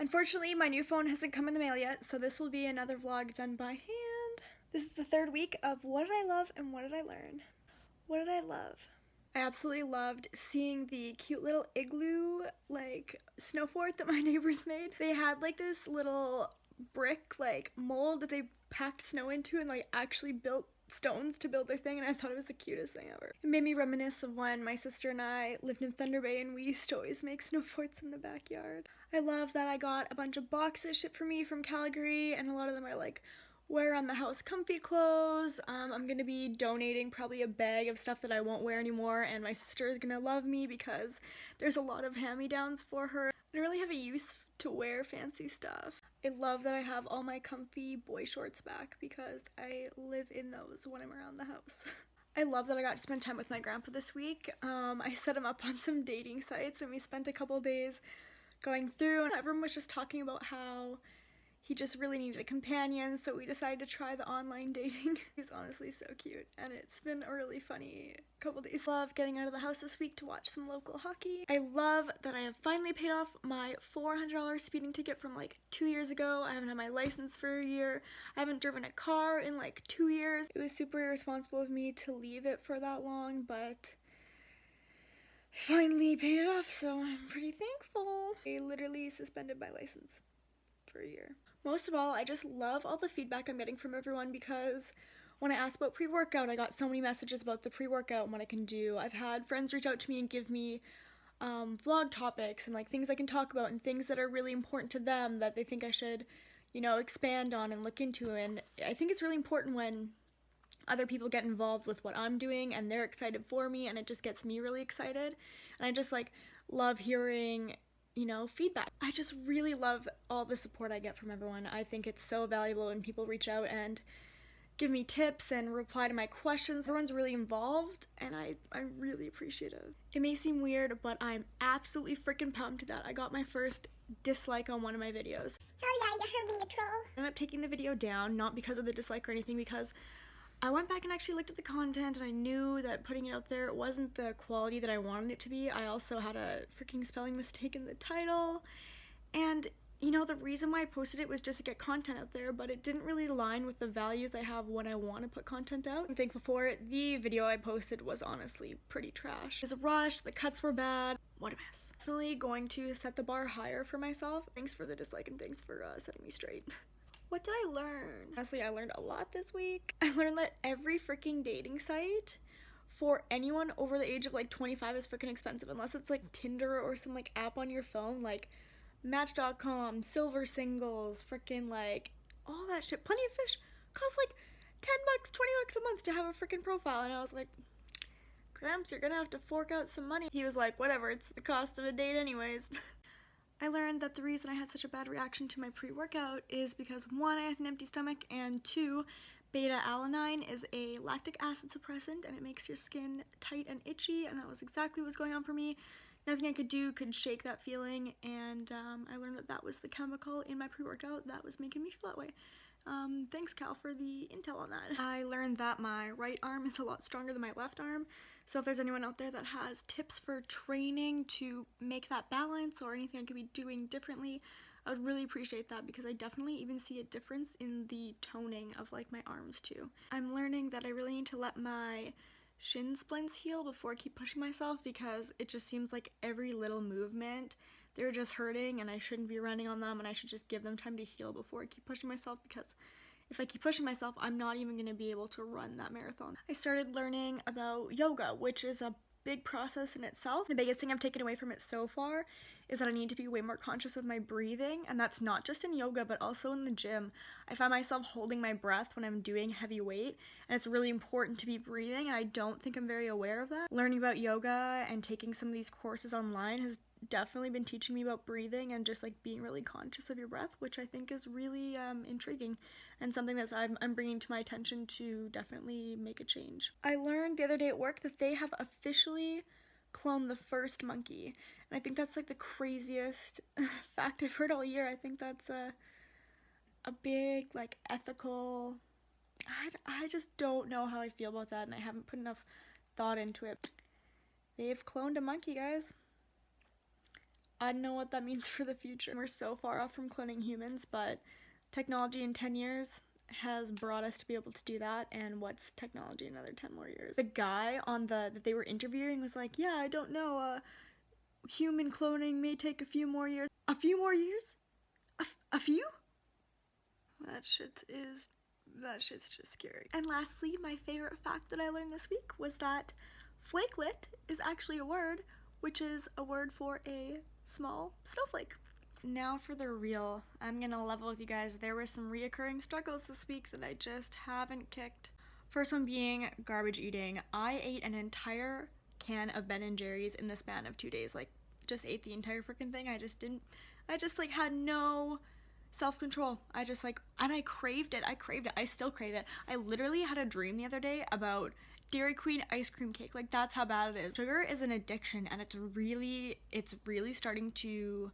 Unfortunately, my new phone hasn't come in the mail yet, so this will be another vlog done by hand. This is the third week of what did I love and what did I learn? What did I love? I absolutely loved seeing the cute little igloo, like, snow fort that my neighbors made. They had, like, this little brick, like, mold that they packed snow into and, like, actually built stones to build their thing, and I thought it was the cutest thing ever. It made me reminisce of when my sister and I lived in Thunder Bay and we used to always make snow forts in the backyard. I love that I got a bunch of boxes shipped for me from Calgary, and a lot of them are like wear on the house comfy clothes. I'm gonna be donating probably a bag of stuff that I won't wear anymore, and my sister is gonna love me because there's a lot of hand-me-downs for her. I don't really have a use to wear fancy stuff. I love that I have all my comfy boy shorts back because I live in those when I'm around the house. I love that I got to spend time with my grandpa this week. I set him up on some dating sites and we spent a couple days going through, and everyone was just talking about how he just really needed a companion, so we decided to try the online dating. He's honestly so cute, and it's been a really funny couple days. Love getting out of the house this week to watch some local hockey. I love that I have finally paid off my $400 speeding ticket from like 2 years ago. I haven't had my license for a year. I haven't driven a car in like 2 years. It was super irresponsible of me to leave it for that long, but I finally paid it off, so I'm pretty thankful. I literally suspended my license for a year. Most of all, I just love all the feedback I'm getting from everyone, because when I asked about pre-workout, I got so many messages about the pre-workout and what I can do. I've had friends reach out to me and give me vlog topics and like things I can talk about and things that are really important to them that they think I should, you know, expand on and look into. And I think it's really important when other people get involved with what I'm doing and they're excited for me, and it just gets me really excited. And I just like love hearing, you know, feedback. I just really love all the support I get from everyone. I think it's so valuable when people reach out and give me tips and reply to my questions. Everyone's really involved, and I'm really appreciative. It may seem weird, but I'm absolutely freaking pumped that I got my first dislike on one of my videos. Oh yeah, you heard me, a troll. I ended up taking the video down, not because of the dislike or anything, because I went back and actually looked at the content, and I knew that putting it out there, it wasn't the quality that I wanted it to be. I also had a freaking spelling mistake in the title, and you know, the reason why I posted it was just to get content out there, but it didn't really align with the values I have when I want to put content out. I'm thankful for it. The video I posted was honestly pretty trash. It was rushed, the cuts were bad. What a mess. Definitely going to set the bar higher for myself. Thanks for the dislike and thanks for setting me straight. What did I learn? Honestly, I learned a lot this week. I learned that every freaking dating site for anyone over the age of like 25 is freaking expensive, unless it's like Tinder or some like app on your phone, like Match.com, Silver Singles, freaking like all that shit. Plenty of Fish costs like 10 bucks, 20 bucks a month to have a freaking profile, and I was like, Gramps, you're gonna have to fork out some money. He was like, whatever, it's the cost of a date anyways. I learned that the reason I had such a bad reaction to my pre-workout is because 1, I had an empty stomach, and 2, beta-alanine is a lactic acid suppressant and it makes your skin tight and itchy, and that was exactly what was going on for me. Nothing I could do could shake that feeling, and I learned that that was the chemical in my pre-workout that was making me feel that way. Thanks, Cal, for the intel on that. I learned that my right arm is a lot stronger than my left arm, so if there's anyone out there that has tips for training to make that balance or anything I could be doing differently, I would really appreciate that, because I definitely even see a difference in the toning of like my arms too. I'm learning that I really need to let my shin splints heal before I keep pushing myself, because it just seems like every little movement they're just hurting and I shouldn't be running on them, and I should just give them time to heal before I keep pushing myself, because if I keep pushing myself, I'm not even going to be able to run that marathon. I started learning about yoga, which is a big process in itself. The biggest thing I've taken away from it so far is that I need to be way more conscious of my breathing, and that's not just in yoga but also in the gym. I find myself holding my breath when I'm doing heavy weight, and it's really important to be breathing, and I don't think I'm very aware of that. Learning about yoga and taking some of these courses online has definitely been teaching me about breathing and just like being really conscious of your breath, which I think is really intriguing and something that I'm bringing to my attention to definitely make a change. I learned the other day at work that they have officially cloned the first monkey, and I think that's like the craziest fact I've heard all year. I think that's a big like ethical, I just don't know how I feel about that, and I haven't put enough thought into it. They've cloned a monkey, guys. I don't know what that means for the future. We're so far off from cloning humans, but technology in 10 years has brought us to be able to do that, and what's technology in another 10 more years? The guy on that they were interviewing was like, yeah, I don't know, human cloning may take a few more years. A few more years? A few? That shit's just scary. And lastly, my favorite fact that I learned this week was that flakelet is actually a word, which is a word for a small snowflake. Now for the real. I'm gonna level with you guys. There were some reoccurring struggles this week that I just haven't kicked. First one being garbage eating. I ate an entire can of Ben & Jerry's in the span of 2 days. Like, just ate the entire freaking thing. I just like had no self-control. I craved it. I still crave it. I literally had a dream the other day about Dairy Queen ice cream cake. Like, that's how bad it is. Sugar is an addiction, and it's really starting to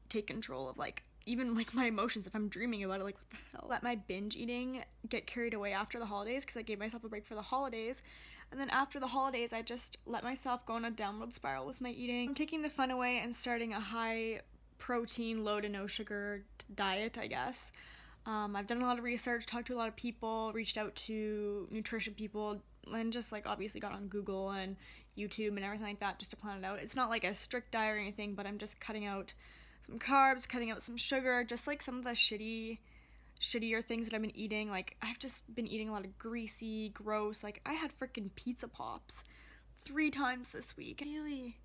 take control of like even like my emotions. If I'm dreaming about it, like, what the hell? Let my binge eating get carried away after the holidays, because I gave myself a break for the holidays, and then after the holidays I just let myself go on a downward spiral with my eating. I'm taking the fun away and starting a high protein, low to no sugar diet, I guess. I've done a lot of research, talked to a lot of people, reached out to nutrition people, and just like obviously got on Google and YouTube and everything like that just to plan it out. It's not like a strict diet or anything, but I'm just cutting out some carbs, cutting out some sugar, just like some of the shittier things that I've been eating. Like, I've just been eating a lot of greasy, gross, like, I had freaking pizza pops 3 times this week. Really?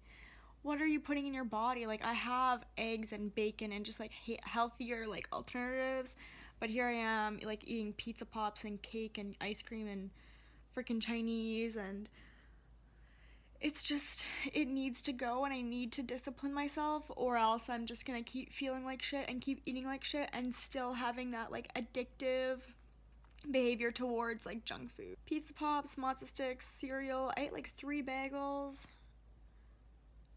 What are you putting in your body? Like, I have eggs and bacon and just like healthier like alternatives, but here I am like eating pizza pops and cake and ice cream and freaking Chinese, and it's just, it needs to go, and I need to discipline myself, or else I'm just gonna keep feeling like shit and keep eating like shit and still having that like addictive behavior towards like junk food. Pizza pops, matzo sticks, cereal. I ate like 3 bagels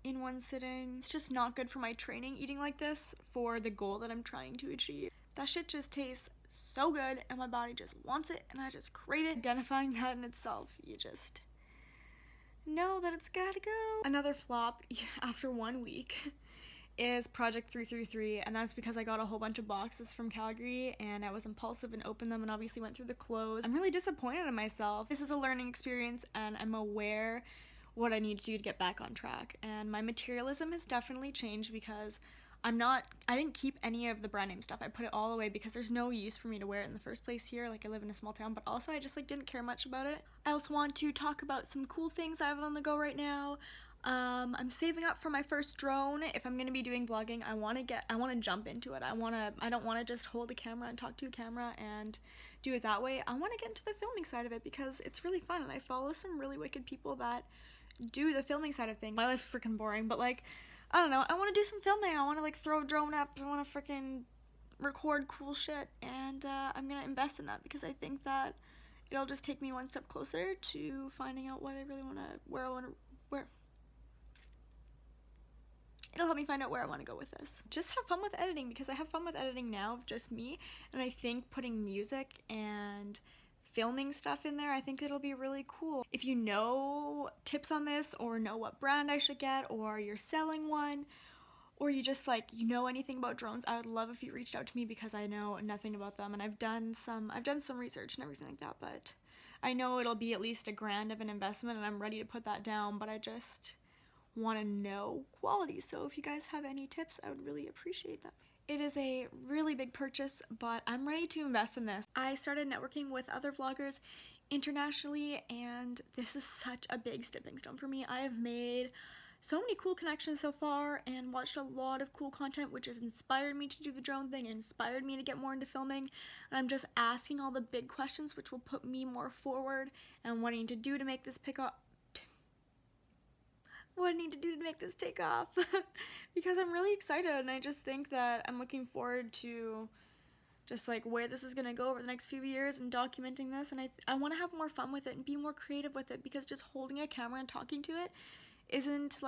in one sitting. It's just not good for my training eating like this for the goal that I'm trying to achieve. That shit just tastes so good, and my body just wants it, and I just crave it. Identifying that in itself, you just know that it's gotta go. Another flop after 1 week is Project 333, and that's because I got a whole bunch of boxes from Calgary and I was impulsive and opened them and obviously went through the clothes. I'm really disappointed in myself. This is a learning experience, and I'm aware what I need to do to get back on track, and my materialism has definitely changed because I didn't keep any of the brand name stuff. I put it all away because there's no use for me to wear it in the first place here. Like, I live in a small town, but also I just like didn't care much about it. I also want to talk about some cool things I have on the go right now. I'm saving up for my first drone. If I'm gonna be doing vlogging, I want to jump into it. I don't want to just hold a camera and talk to a camera and do it that way. I want to get into the filming side of it because it's really fun, and I follow some really wicked people that do the filming side of things. My life's freaking boring, but like, I don't know, I want to do some filming. I want to like throw a drone up. I want to freaking record cool shit, and I'm gonna invest in that because I think that it'll just take me one step closer to finding out what I really want to, it'll help me find out where I want to go with this. Just have fun with editing, because I have fun with editing now of just me, and I think putting music and filming stuff in there, I think it'll be really cool. If you know tips on this, or know what brand I should get, or you're selling one, or you just like, you know anything about drones, I would love if you reached out to me because I know nothing about them, and I've done some research and everything like that, but I know it'll be at least $1,000 of an investment, and I'm ready to put that down, but I just want to know quality. So if you guys have any tips, I would really appreciate that. It is a really big purchase, but I'm ready to invest in this. I started networking with other vloggers internationally, and this is such a big stepping stone for me. I have made so many cool connections so far and watched a lot of cool content, which has inspired me to do the drone thing, inspired me to get more into filming, and I'm just asking all the big questions which will put me more forward and what I need to do to make this take off because I'm really excited, and I just think that I'm looking forward to just like where this is gonna go over the next few years and documenting this, and I want to have more fun with it and be more creative with it, because just holding a camera and talking to it isn't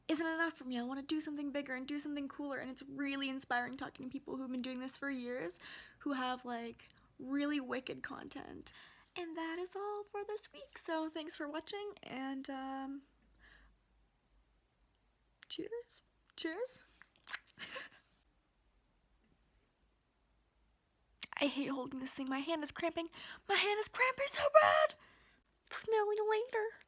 enough for me. I want to do something bigger and do something cooler, and it's really inspiring talking to people who've been doing this for years, who have like really wicked content. And that is all for this week, so thanks for watching, and cheers. I hate holding this thing. My hand is cramping. My hand is cramping so bad. Smell you later.